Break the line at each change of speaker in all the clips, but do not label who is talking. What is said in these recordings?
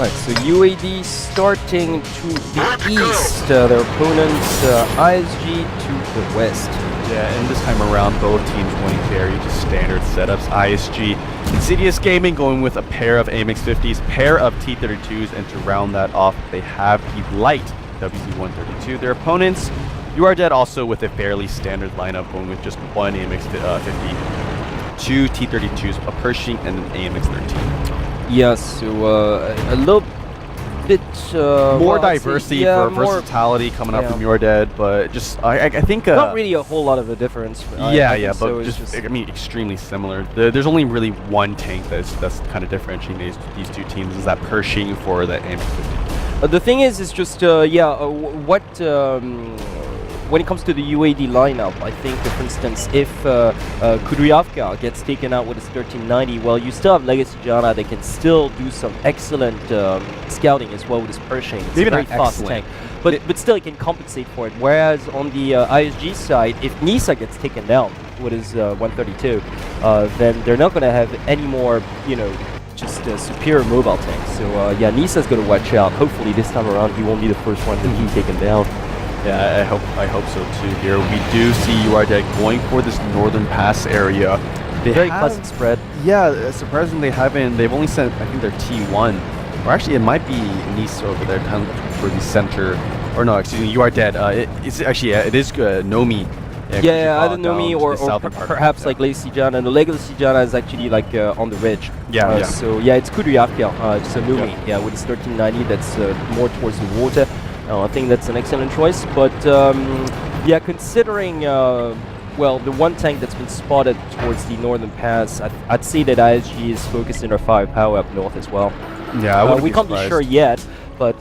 Alright, so UAD starting to the east, their opponents ISG to the west.
Yeah, and this time around, both teams winning very just standard setups. ISG, Insidious Gaming going with a pair of AMX 50s, pair of T32s, and to round that off, they have the light WZ-132. Their opponents, URDead, also with a fairly standard lineup, going with just one AMX 50, two T32s, a Pershing, and an AMX 13.
Yeah, so a little bit
more diversity for versatility coming up from URDead, but just I think
not really a whole lot of a difference.
But so just I mean extremely similar. There's only really one tank that's kind of differentiating these two teams, is that Pershing for the AMX 50.
The thing is just when it comes to the UAD lineup, I think, for instance, if Kudryavka gets taken out with his 1390, well, you still have Legacy Jana that can still do some excellent scouting as well with his Pershing. It's
maybe
a very
not
fast
excellent,
tank, but still he can compensate for it. Whereas on the ISG side, if Nisa gets taken down with his 132, then they're not going to have any more, just superior mobile tanks. So yeah, Nisa's going to watch out. Hopefully this time around he won't be the first one to be taken down.
Yeah, I hope so too. Here we do see URDead going for this northern pass area.
Very pleasant spread.
Yeah, surprisingly they've only sent, I think, their T1, or actually it might be Nice over there for the center, or no, excuse me, URDead. It's actually it is Nomi.
Yeah, either Nomi or perhaps like Legacy Jana. And the Legacy Jana is actually like on the ridge. So yeah, it's Kudryavka, just a Nomi. Yeah, with his 1390, that's more towards the water. I think that's an excellent choice, but yeah, considering well, the one tank that's been spotted towards the northern pass, I'd say that ISG is focusing their firepower up north as well.
Yeah,
we can't be sure yet, but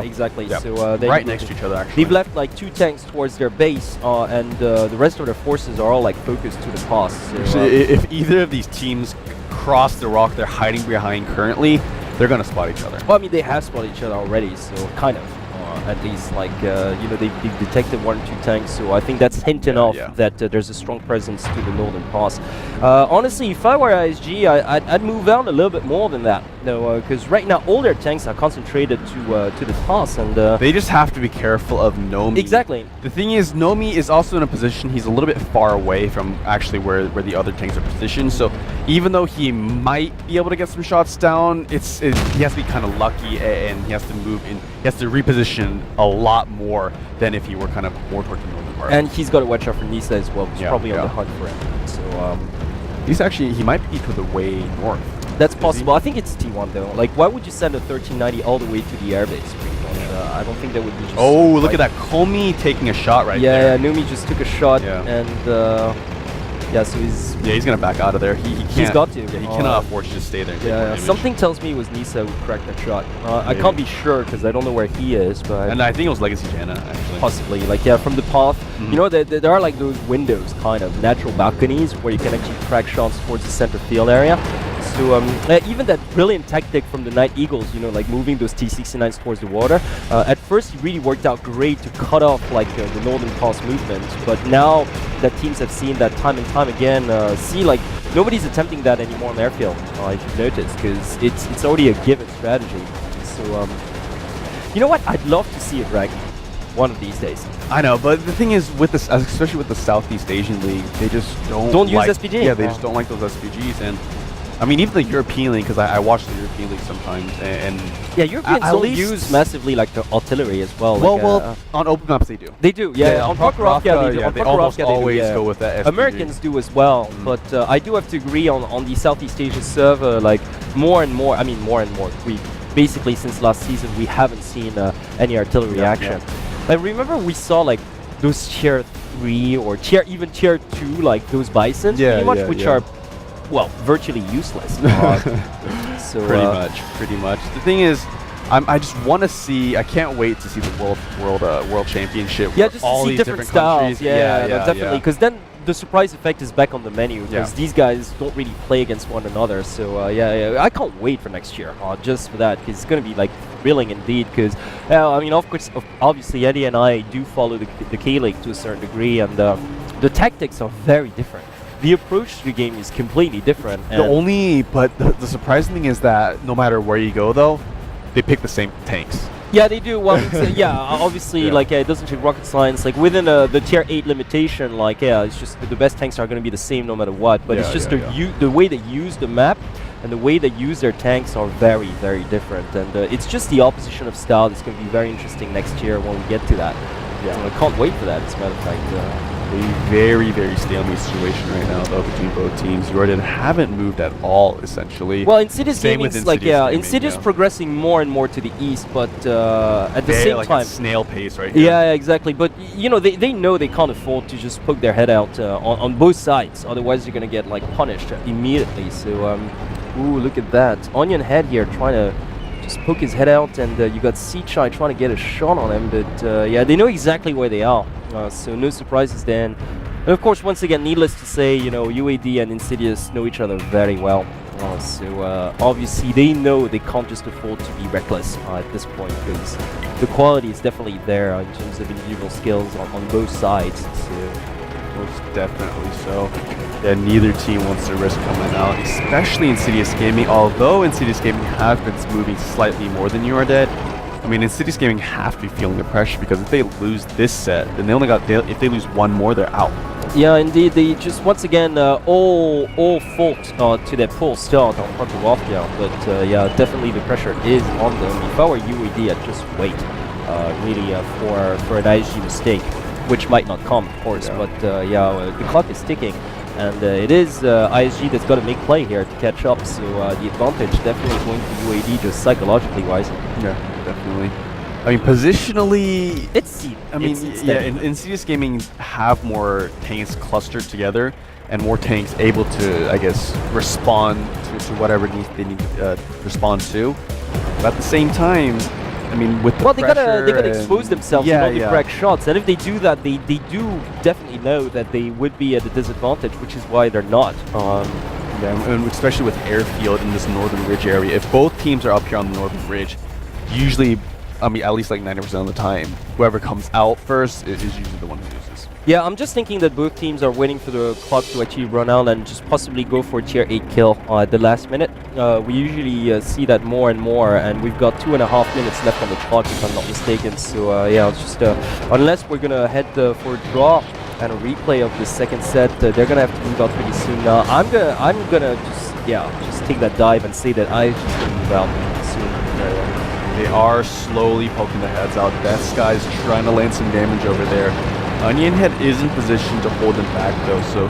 exactly.
Yep.
So
right next to each other, actually.
They've left like 2 tanks towards their base, and the rest of their forces are all like focused to the pass. So,
if either of these teams cross the rock they're hiding behind currently, they're gonna spot each other.
Well, I mean, they have spotted each other already, so kind of. At least, like, they've detected 1 or 2 tanks, so I think that's hinting off that there's a strong presence to the northern pass. Honestly, if I were ISG, I'd move out a little bit more than that, because right now all their tanks are concentrated to the pass, and
they just have to be careful of Nomi.
Exactly.
The thing is, Nomi is also in a position, he's a little bit far away from actually where the other tanks are positioned, so even though he might be able to get some shots down, he has to be kind of lucky, and he has to move in, he has to reposition a lot more than if he were kind of more towards the northern part.
And he's got to watch out for Nisa as well. He's probably on the hunt for him. So
he might be to the way north.
That's possible. I think it's T1 though. Like, why would you send a 1390 all the way to the airbase? I don't think that would be just...
Oh, look at that. Komi taking a shot there.
Yeah, Numi just took a shot, and yeah, so he's
gonna back out of there. He can't.
He's got to.
Yeah, he cannot afford to just stay there.
Yeah, something tells me it was Nisa who cracked that shot. I can't be sure because I don't know where he is, but
and I think it was Legacy Jana actually.
Possibly, like from the path. You know, there are like those windows, kind of natural balconies where you can actually crack shots towards the center field area. So even that brilliant tactic from the Night Eagles, like moving those T69s towards the water, at first it really worked out great to cut off like the northern pass movement, but now that teams have seen that time and time again, like nobody's attempting that anymore on airfield, if you've noticed, because it's already a given strategy. So you know what, I'd love to see it Draggy one of these days.
I know, but the thing is, with this, especially with the Southeast Asian League, they just don't
use SPG.
Yeah, they just don't like those SPGs, and I mean, even the European League, because I watch the European League sometimes, and
yeah, Europeans don't use massively like the artillery as well.
Well, on open maps they do.
They do, yeah. On Prokhorovka,
they almost always go with that SPG.
Americans do as well, but I do have to agree on the Southeast Asia server, like more and more. We basically since last season we haven't seen any artillery action. I remember we saw like those tier 3 or even tier 2, like those bisons, pretty much, which are, well, virtually useless. So
pretty much. The thing is, I just want to see. I can't wait to see the world championship.
Yeah, just
all
to see
these
different styles.
countries.
Yeah, definitely. Because then the surprise effect is back on the menu. Because these guys don't really play against one another. So yeah, I can't wait for next year. Just for that, because it's gonna be like thrilling indeed. Because I mean, of course, obviously, Eddie and I do follow the K-League to a certain degree, and the tactics are very different. The approach to the game is completely different.
The surprising thing is that no matter where you go, though, they pick the same tanks.
Yeah, they do. Well, yeah, obviously, like it doesn't take rocket science. Like within the tier 8 limitation, like it's just the best tanks are going to be the same no matter what. But it's just the way they use the map and the way they use their tanks are very, very different. And it's just the opposition of style that's going to be very interesting next year when we get to that. Yeah, I can't wait for that. As a matter of fact.
A very, very stalemate situation right now, though, between both teams. Jordan haven't moved at all, essentially.
Well, Insidious Gaming's like, Insidious progressing more and more to the east, but at the same time,
at snail pace right here.
Yeah, exactly. But you know, they know they can't afford to just poke their head out on both sides. Otherwise, you're gonna get like punished immediately. So, ooh, look at that. Onion Head here trying to just poke his head out, and you got Seachai trying to get a shot on him. But yeah, they know exactly where they are. So no surprises then. And of course, once again, needless to say, you know, UAD and Insidious know each other very well. So obviously they know they can't just afford to be reckless at this point, because the quality is definitely there in terms of individual skills on both sides. So
most definitely so. Yeah, neither team wants to risk coming out, especially Insidious Gaming. Although Insidious Gaming have been moving slightly more than You Are Dead, I mean, Insidious Gaming have to be feeling the pressure, because if they lose this set, then they only got, if they lose one more, they're out.
Yeah, indeed. They just, once again, all fault to their poor start on front of Wafia. But yeah, definitely the pressure is on them. If I were UAD, I'd just wait, really, for an ISG mistake, which might not come, of course. Yeah. But yeah, the clock is ticking. And it is ISG that's got to make play here to catch up. So the advantage definitely going to UAD, just psychologically wise.
Yeah, definitely. I mean, positionally,
it's
Insidious Gaming have more tanks clustered together and more tanks able to, I guess, respond to whatever they need to respond to. But at the same time, I mean, with the pressure,
they gotta expose themselves and only correct shots. And if they do that, they do definitely know that they would be at a disadvantage, which is why they're not.
Yeah, and especially with airfield in this northern ridge area, if both teams are up here on the northern ridge, usually, I mean, at least like 90% of the time, whoever comes out first is usually the one who loses.
Yeah, I'm just thinking that both teams are waiting for the clock to actually run out and just possibly go for a tier 8 kill at the last minute. We usually see that more and more, and we've got 2.5 minutes left on the clock, if I'm not mistaken. So yeah, it's just unless we're gonna head for a draw and a replay of the second set, they're gonna have to move out pretty soon. Now I'm gonna just take that dive and say that I'm just gonna move out soon.
They are slowly poking their heads out. Death Sky's trying to land some damage over there. Onion Head is in position to hold him back, though, so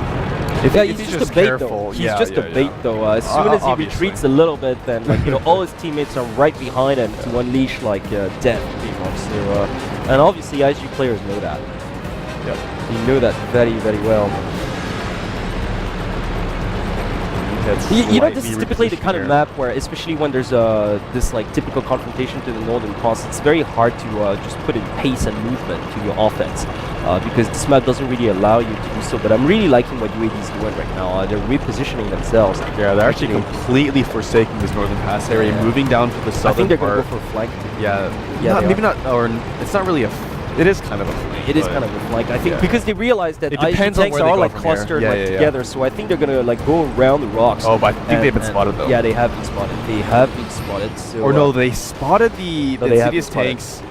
if he's just
a bait,
careful,
though. He's just a bait, though. As soon as he retreats a little bit, then like, you know, all his teammates are right behind him to unleash like death, pretty much. So, and obviously, ISG players know that.
Yep.
They know that very, very well. You know, this is typically the kind of map where, especially when there's this like typical confrontation to the northern pass, it's very hard to just put in pace and movement to your offense, because this map doesn't really allow you to do so. But I'm really liking what UAD is doing right now. They're repositioning themselves.
Yeah, they're actually completely forsaking this northern pass area, moving down to the southern part.
I think they're going to go for a flank.
Yeah, maybe not, or it's not really a. It is kind of a flank.
It is kind of a flank, I think, because they realize that ISG tanks are all like clustered together, so I think they're gonna like go around the rocks.
Oh, but I think they've been spotted though.
Yeah, they have been spotted. They have been spotted. So,
or no, they spotted the Insidious tanks.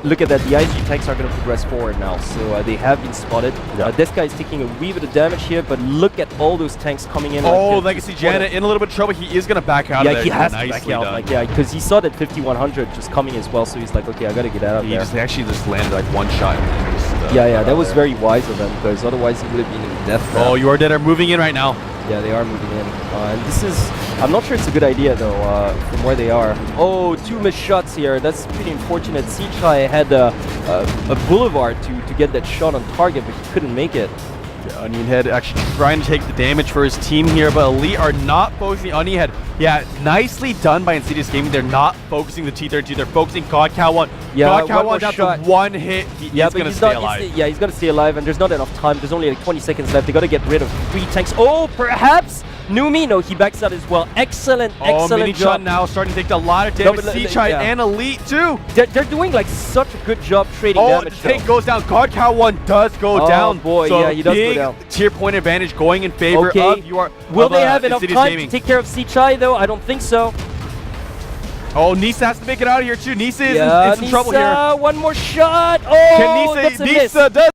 Look at that, the ISG tanks are going to progress forward now, so they have been spotted. This guy is taking a wee bit of damage here, but look at all those tanks coming in.
Oh, Legacy Janet in a little bit of trouble. He is going to back out of there.
Yeah, he has to back out. Like, yeah, because he saw that 5100 just coming as well, so he's like, okay, I got to get out of there.
He actually just landed like one shot. And
yeah, that was very wise of him, because otherwise he would have been in death trap.
Oh, You Are Dead are moving in right now.
Yeah, they are moving in. And this is... I'm not sure it's a good idea, though, from where they are. Oh, 2 missed shots here. That's pretty unfortunate. Seachai had a boulevard to get that shot on target, but he couldn't make it.
Yeah, Onion Head actually trying to take the damage for his team here, but Elite are not focusing Onion Head. Yeah, nicely done by Insidious Gaming. They're not focusing the T32. They're focusing God Cow 1.
Yeah,
God Cow 1 down to 1 hit. He's going to stay alive.
He's going to stay alive, and there's not enough time. There's only like 20 seconds left. They got to get rid of 3 tanks. Oh, perhaps Numi. No, he backs out as well. Excellent
mini
job.
Chun now starting to take a lot of damage. Seachai and Elite too.
They're doing like such a good job trading damage.
The tank goes down. God Cow 1 does go down.
Oh boy,
so
yeah, he does go down.
Tier point advantage going in favor of
Will they have enough time to take care of Seachai though? I don't think so.
Oh, Nisa has to make it out of here too. Nisa is
Yeah,
in some trouble here.
Nisa, one more shot. Oh,
Can
that's a miss.
Nisa does